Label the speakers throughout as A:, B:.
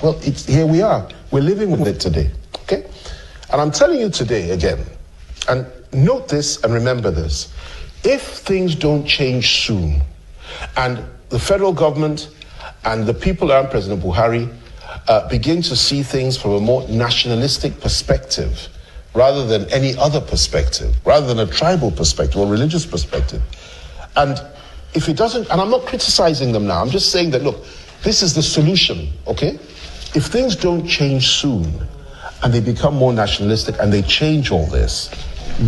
A: Well, here we are. We're living with it today, okay? And I'm telling you today again, and note this and remember this, if things don't change soon, and the federal government and the people around President Buhari begin to see things from a more nationalistic perspective, rather than any other perspective, rather than a tribal perspective or religious perspective. And if it doesn't, and I'm not criticizing them now, I'm just saying that, look, this is the solution, okay? If things don't change soon and they become more nationalistic and they change all this,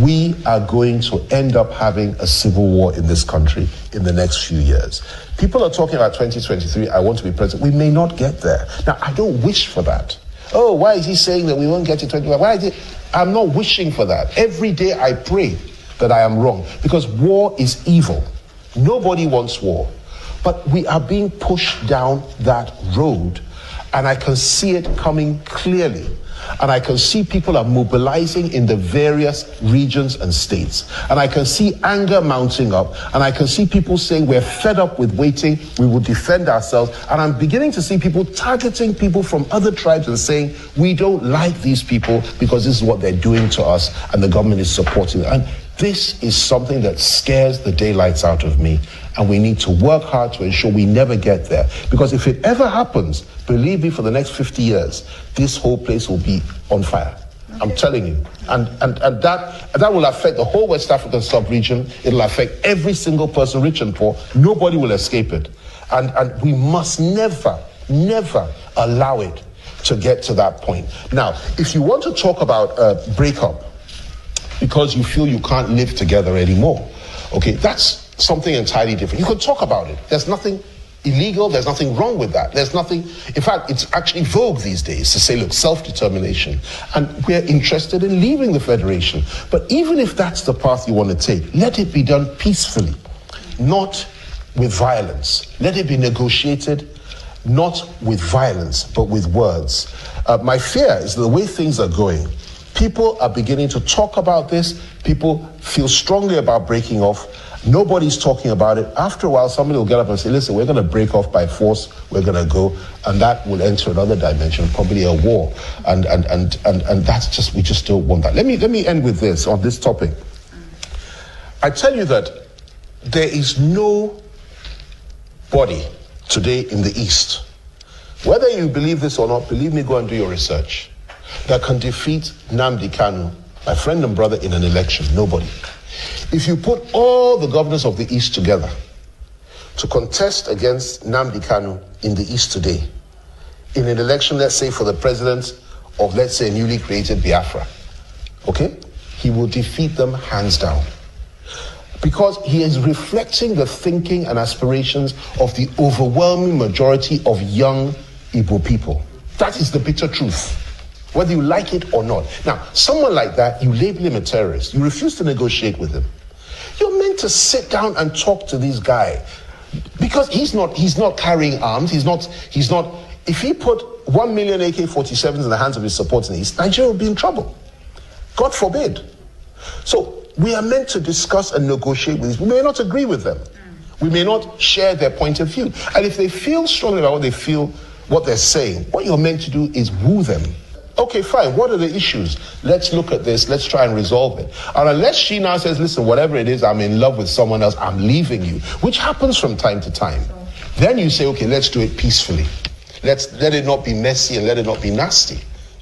A: we are going to end up having a civil war in this country in the next few years. People are talking about 2023, I want to be president. We may not get there. Now, I don't wish for that. Oh, why is he saying that we won't get to 20? Why is it? I'm not wishing for that. Every day I pray that I am wrong, because war is evil. Nobody wants war. But we are being pushed down that road, and I can see it coming clearly. And I can see people are mobilizing in the various regions and states. And I can see anger mounting up. And I can see people saying, we're fed up with waiting, we will defend ourselves. And I'm beginning to see people targeting people from other tribes and saying, we don't like these people because this is what they're doing to us, and the government is supporting them. And this is something that scares the daylights out of me. And we need to work hard to ensure we never get there. Because if it ever happens, believe me, for the next 50 years, this whole place will be on fire. Okay. I'm telling you. And that will affect the whole West African sub-region. It'll affect every single person, rich and poor. Nobody will escape it. And we must never allow it to get to that point. Now, if you want to talk about a breakup because you feel you can't live together anymore, okay, that's something entirely different. You can talk about it. There's nothing illegal, there's nothing wrong with that. There's nothing, in fact, it's actually vogue these days to say, look, self-determination. And we're interested in leaving the Federation. But even if that's the path you want to take, let it be done peacefully, not with violence. Let it be negotiated, not with violence, but with words. My fear is that the way things are going, people are beginning to talk about this. People feel strongly about breaking off. Nobody's talking about it. After a while, somebody will get up and say, listen, we're going to break off by force. We're going to go. And that will enter another dimension, probably a war. And that's just, we just don't want that. Let me end with this, on this topic. I tell you that there is no body today in the East, whether you believe this or not, believe me, go and do your research, that can defeat Nnamdi Kanu, my friend and brother, in an election. Nobody. If you put all the governors of the East together to contest against Nnamdi Kanu in the East today, in an election, let's say, for the president of, let's say, a newly created Biafra, okay, he will defeat them hands down. Because he is reflecting the thinking and aspirations of the overwhelming majority of young Igbo people. That is the bitter truth, whether you like it or not. Now, someone like that, you label him a terrorist. You refuse to negotiate with him. You're meant to sit down and talk to this guy, because he's not carrying arms. He's not. If he put 1 million AK-47s in the hands of his supporters in the East, Nigeria would be in trouble. God forbid. So we are meant to discuss and negotiate with these. We may not agree with them. We may not share their point of view. And if they feel strongly about what they feel, what they're saying, what you're meant to do is woo them. Okay, fine. What are the issues? Let's look at this. Let's try and resolve it. And unless she now says, listen, whatever it is, I'm in love with someone else, I'm leaving you, which happens from time to time. Then you say, okay, let's do it peacefully. Let it not be messy and let it not be nasty.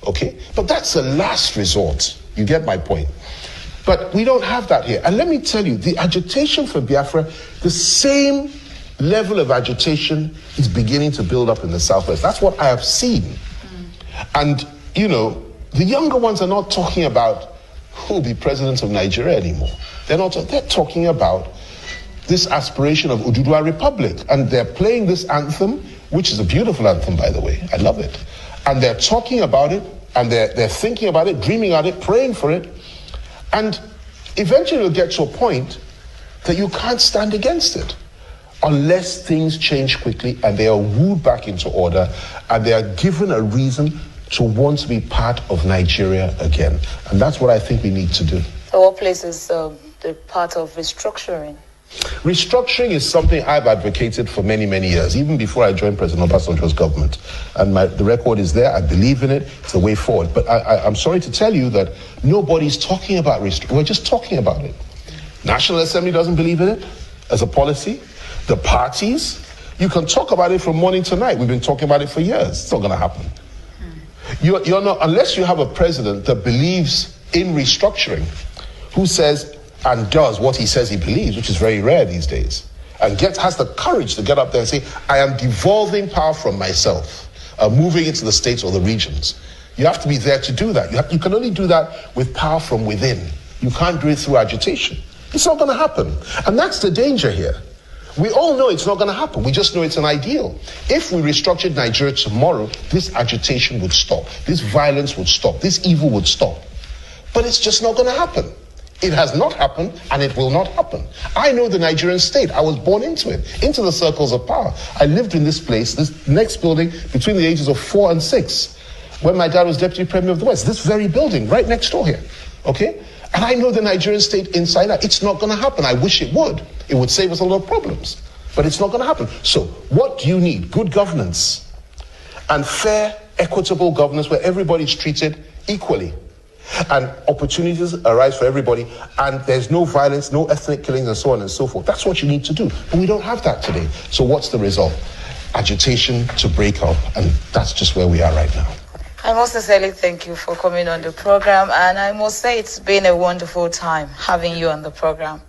A: Okay? But that's the last resort. You get my point. But we don't have that here. And let me tell you, the agitation for Biafra, the same level of agitation is beginning to build up in the Southwest. That's what I have seen. And you know, the younger ones are not talking about who will be president of Nigeria anymore. They're talking about this aspiration of Oduduwa Republic. And they're playing this anthem, which is a beautiful anthem, by the way. I love it. And they're talking about it, and they're thinking about it, dreaming about it, praying for it. And eventually you'll get to a point that you can't stand against it unless things change quickly and they are wooed back into order and they are given a reason to want to be part of Nigeria again. And that's what I think we need to do.
B: So what place is the part of restructuring?
A: Restructuring is something I've advocated for many, many years, even before I joined President Obasanjo's government. And the record is there. I believe in it. It's the way forward. But I'm sorry to tell you that nobody's talking about restructuring. We're just talking about it. National Assembly doesn't believe in it as a policy. The parties, you can talk about it from morning to night. We've been talking about it for years. It's not going to happen. You're not, unless you have a president that believes in restructuring, who says and does what he says he believes, which is very rare these days, and has the courage to get up there and say, I am devolving power from myself, moving it to the states or the regions. You have to be there to do that. You can only do that with power from within. You can't do it through agitation. It's not going to happen. And that's the danger here. We all know it's not going to happen. We just know it's an ideal. If we restructured Nigeria tomorrow, this agitation would stop. This violence would stop. This evil would stop. But it's just not going to happen. It has not happened, and it will not happen. I know the Nigerian state. I was born into it, into the circles of power. I lived in this place, this next building, between the ages of 4 and 6, when my dad was Deputy Premier of the West. This very building, right next door here, okay? And I know the Nigerian state inside out. It's not going to happen. I wish it would. It would save us a lot of problems. But it's not going to happen. So what do you need? Good governance and fair, equitable governance where everybody's treated equally. And opportunities arise for everybody, and there's no violence, no ethnic killings, and so on and so forth. That's what you need to do. But we don't have that today. So what's the result? Agitation to break up, and that's just where we are right now.
B: I most sincerely thank you for coming on the program, and I must say it's been a wonderful time having you on the program.